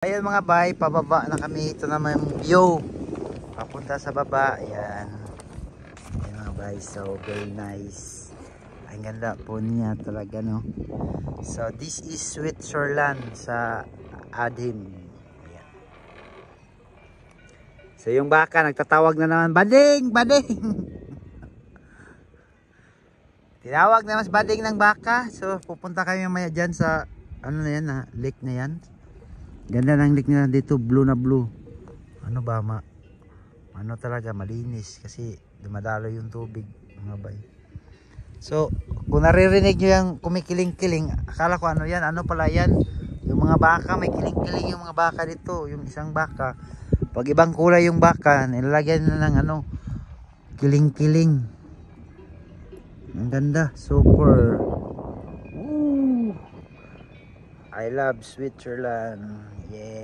Ayun mga bay, pababa na kami. Ito naman yung view. Papunta sa baba. Ayan. Ayan mga bay. So, very nice. Ang ganda po niya talaga, no? So, this is Switzerland sa Adem. Ayan. So, yung baka, nagtatawag na naman. Bading! Bading! Tinawag na mas bading ng baka. So, pupunta kami maya dyan sa, ano na yan, ha? Lake na yan. Ganda ng lake nila dito, blue na blue. Ano ba ano talaga malinis kasi dumadalo yung tubig mga bay. So, kung naririnig nyo yung kumikiling-kiling, akala ko ano yan, ano pala yan? Yung mga baka, may kiling-kiling yung mga baka dito, yung isang baka. Pag ibang kulay yung baka, nilalagyan na ng ano, kiling-kiling. Ang ganda, super. Woo! I love Switzerland. Yeah.